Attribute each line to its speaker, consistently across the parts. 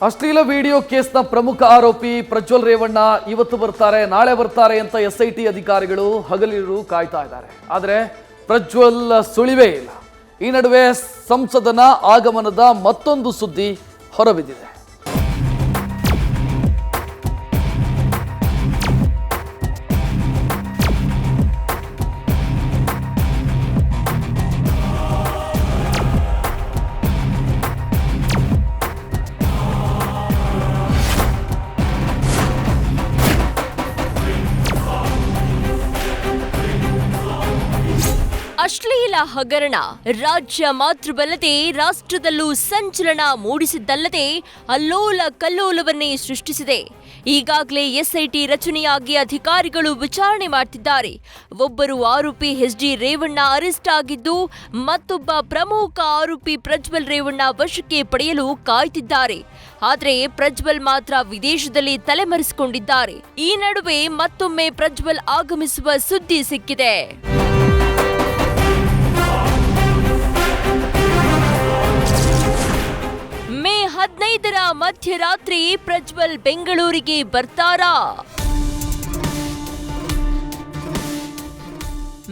Speaker 1: ಅಶ್ಲೀಲ ವಿಡಿಯೋ ಕೇಸ್ನ ಪ್ರಮುಖ ಆರೋಪಿ ಪ್ರಜ್ವಲ್ ರೇವಣ್ಣ ಇವತ್ತು ಬರ್ತಾರೆ, ನಾಳೆ ಬರ್ತಾರೆ ಅಂತ ಎಸ್ಐಟಿ ಅಧಿಕಾರಿಗಳು ಹಗಲಿರುಳು ಕಾಯ್ತಾ ಇದ್ದಾರೆ. ಆದರೆ ಪ್ರಜ್ವಲ್ ಸುಳಿವೇ ಇಲ್ಲ. ಈ ನಡುವೆ ಸಂಸದನ ಆಗಮನದ ಮತ್ತೊಂದು ಸುದ್ದಿ ಹೊರಬಿದ್ದಿದೆ.
Speaker 2: ಅಶ್ಲೀಲ ಹಗರಣ ರಾಜ್ಯ ಮಾತ್ರವಲ್ಲದೆ ರಾಷ್ಟ್ರದಲ್ಲೂ ಸಂಚಲನ ಮೂಡಿಸಿದ್ದಲ್ಲದೆ ಅಲ್ಲೋಲ ಕಲ್ಲೋಲವನ್ನೇ ಸೃಷ್ಟಿಸಿದೆ. ಈಗಾಗಲೇ ಎಸ್ಐಟಿ ರಚನೆಯಾಗಿ ಅಧಿಕಾರಿಗಳು ವಿಚಾರಣೆ ಮಾಡ್ತಿದ್ದಾರೆ. ಒಬ್ಬರು ಆರೋಪಿ ಎಚ್ಡಿ ರೇವಣ್ಣ ಅರೆಸ್ಟ್ ಆಗಿದ್ದು, ಮತ್ತೊಬ್ಬ ಪ್ರಮುಖ ಆರೋಪಿ ಪ್ರಜ್ವಲ್ ರೇವಣ್ಣ ವಶಕ್ಕೆ ಪಡೆಯಲು ಕಾಯ್ತಿದ್ದಾರೆ. ಆದರೆ ಪ್ರಜ್ವಲ್ ಮಾತ್ರ ವಿದೇಶದಲ್ಲಿ ತಲೆಮರೆಸಿಕೊಂಡಿದ್ದಾರೆ. ಈ ನಡುವೆ ಮತ್ತೊಮ್ಮೆ ಪ್ರಜ್ವಲ್ ಆಗಮಿಸುವ ಸುದ್ದಿ ಸಿಕ್ಕಿದೆ. ಮೇ 15ರ ಮಧ್ಯರಾತ್ರಿ ಪ್ರಜ್ವಲ್ ಬೆಂಗಳೂರಿಗೆ ಬರ್ತಾರಾ?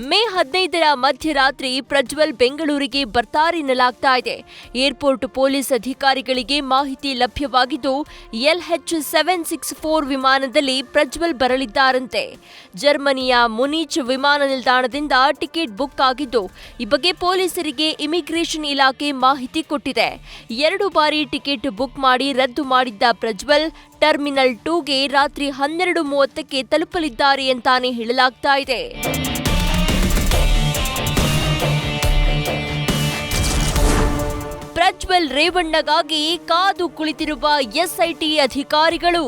Speaker 2: ಮೇ 15ರ ಮಧ್ಯರಾತ್ರಿ ಪ್ರಜ್ವಲ್ ಬೆಂಗಳೂರಿಗೆ ಬರ್ತಾರೆನ್ನಲಾಗ್ತಾ ಇದೆ. ಏರ್ಪೋರ್ಟ್ ಪೊಲೀಸ್ ಅಧಿಕಾರಿಗಳಿಗೆ ಮಾಹಿತಿ ಲಭ್ಯವಾಗಿದ್ದು, LH764 ವಿಮಾನದಲ್ಲಿ ಪ್ರಜ್ವಲ್ ಬರಲಿದ್ದಾರಂತೆ. ಜರ್ಮನಿಯ ಮುನಿಚ್ ವಿಮಾನ ನಿಲ್ದಾಣದಿಂದ ಟಿಕೆಟ್ ಬುಕ್ ಆಗಿದ್ದು, ಈ ಬಗ್ಗೆ ಪೊಲೀಸರಿಗೆ ಇಮಿಗ್ರೇಷನ್ ಇಲಾಖೆ ಮಾಹಿತಿ ಕೊಟ್ಟಿದೆ. 2 ಬಾರಿ ಟಿಕೆಟ್ ಬುಕ್ ಮಾಡಿ ರದ್ದು ಮಾಡಿದ್ದ ಪ್ರಜ್ವಲ್ ಟರ್ಮಿನಲ್ 2ಗೆ ರಾತ್ರಿ 12:30ಕ್ಕೆ ತಲುಪಲಿದ್ದಾರೆ ಅಂತಾನೆ ಹೇಳಲಾಗ್ತಾ ಇದೆ. ಪ್ರಜ್ವಲ್ ರೇವಣ್ಣಗಾಗಿ ಕಾದು ಕುಳಿತಿರುವ ಎಸ್ಐಟಿ ಅಧಿಕಾರಿಗಳು.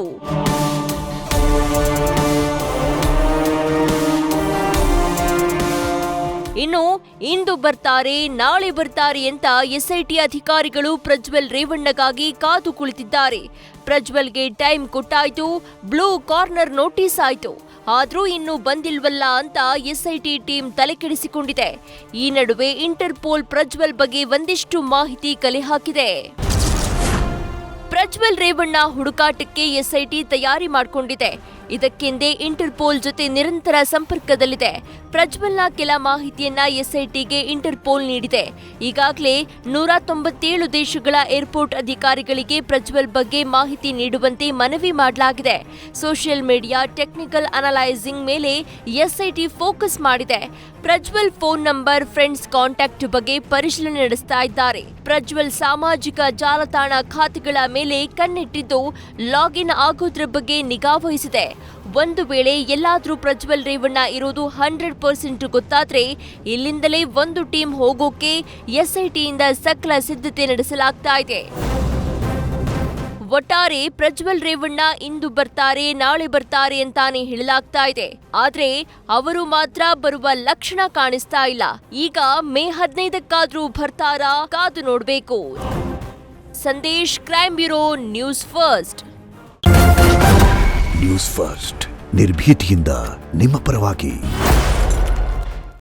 Speaker 2: ಇನ್ನು ಇಂದು ಬರ್ತಾರೆ, ನಾಳೆ ಬರ್ತಾರೆ ಅಂತ ಎಸ್ಐಟಿ ಅಧಿಕಾರಿಗಳು ಪ್ರಜ್ವಲ್ ರೇವಣ್ಣಗಾಗಿ ಕಾದು ಕುಳಿತಿದ್ದಾರೆ. ಪ್ರಜ್ವಲ್ಗೆ ಟೈಮ್ ಕೊಟ್ಟಾಯ್ತು, ಬ್ಲೂ ಕಾರ್ನರ್ ನೋಟಿಸ್ ಆಯ್ತು. ಆದ್ರೂ ಇನ್ನೂ ಬಂದಿಲ್ವಲ್ಲ ಅಂತ ಎಸ್ಐಟಿ ಟೀಮ್ ತಲೆಕೆಡಿಸಿಕೊಂಡಿದೆ. ಈ ನಡುವೆ ಇಂಟರ್ಪೋಲ್ ಪ್ರಜ್ವಲ್ ಬಗ್ಗೆ ಒಂದಿಷ್ಟು ಮಾಹಿತಿ ಕಲೆ ಹಾಕಿದೆ. ಪ್ರಜ್ವಲ್ ರೇವಣ್ಣ ಹುಡುಕಾಟಕ್ಕೆ ಎಸ್ಐಟಿ ತಯಾರಿ ಮಾಡಿಕೊಂಡಿದೆ. ಇದಕ್ಕೆಂದೇ ಇಂಟರ್ಪೋಲ್ ಜೊತೆ ನಿರಂತರ ಸಂಪರ್ಕದಲ್ಲಿದೆ. ಪ್ರಜ್ವಲ್ನ ಕೆಲ ಮಾಹಿತಿಯನ್ನ ಎಸ್ಐಟಿಗೆ ಇಂಟರ್ಪೋಲ್ ನೀಡಿದೆ. ಈಗಾಗಲೇ 197 ದೇಶಗಳ ಏರ್ಪೋರ್ಟ್ ಅಧಿಕಾರಿಗಳಿಗೆ ಪ್ರಜ್ವಲ್ ಬಗ್ಗೆ ಮಾಹಿತಿ ನೀಡುವಂತೆ ಮನವಿ ಮಾಡಲಾಗಿದೆ. ಸೋಷಿಯಲ್ ಮೀಡಿಯಾ ಟೆಕ್ನಿಕಲ್ ಅನಲೈಸಿಂಗ್ ಮೇಲೆ ಎಸ್ಐಟಿ ಫೋಕಸ್ ಮಾಡಿದೆ. Prajwal phone number, friends contact ಬಗ್ಗೆ ಪರಿಶೀಲನೆ ನಡೆಸ್ತಾ ಇದ್ದಾರೆ. ಪ್ರಜ್ವಲ್ ಸಾಮಾಜಿಕ ಜಾಲತಾಣ ಖಾತೆಗಳ ಮೇಲೆ ಕಣ್ಣಿಟ್ಟಿದ್ದು, ಲಾಗಿನ್ ಆಗೋದ್ರ ಬಗ್ಗೆ ನಿಗಾ ವಹಿಸಿದೆ. ಒಂದು ವೇಳೆ ಎಲ್ಲಾದ್ರೂ ಪ್ರಜ್ವಲ್ ರೇವಣ್ಣ ಇರೋದು 100% ಗೊತ್ತಾದ್ರೆ ಇಲ್ಲಿಂದಲೇ ಒಂದು ಟೀಮ್ ಹೋಗೋಕೆ ಎಸ್ಐಟಿಯಿಂದ ಸಕಲ ಸಿದ್ಧತೆ ನಡೆಸಲಾಗ್ತಾ ಇದೆ. ಒಟ್ಟಾರೆ ಪ್ರಜ್ವಲ್ ರೇವಣ್ಣ ಇಂದು ಬರ್ತಾರೆ, ನಾಳೆ ಬರ್ತಾರೆ ಅಂತಾನೆ ಹೇಳಲಾಗ್ತಾ ಇದೆ. ಆದ್ರೆ ಅವರು ಮಾತ್ರ ಬರುವ ಲಕ್ಷಣ ಕಾಣಿಸ್ತಾ ಇಲ್ಲ. ಈಗ ಮೇ 15ಕ್ಕಾದ್ರೂ ಬರ್ತಾರಾ? ಕಾದು ನೋಡ್ಬೇಕು. Sandesh, crime bureau, news first.
Speaker 3: News first ನಿರ್ಭೀತಿಯಿಂದ ನಿಮ್ಮ ಪರವಾಗಿ.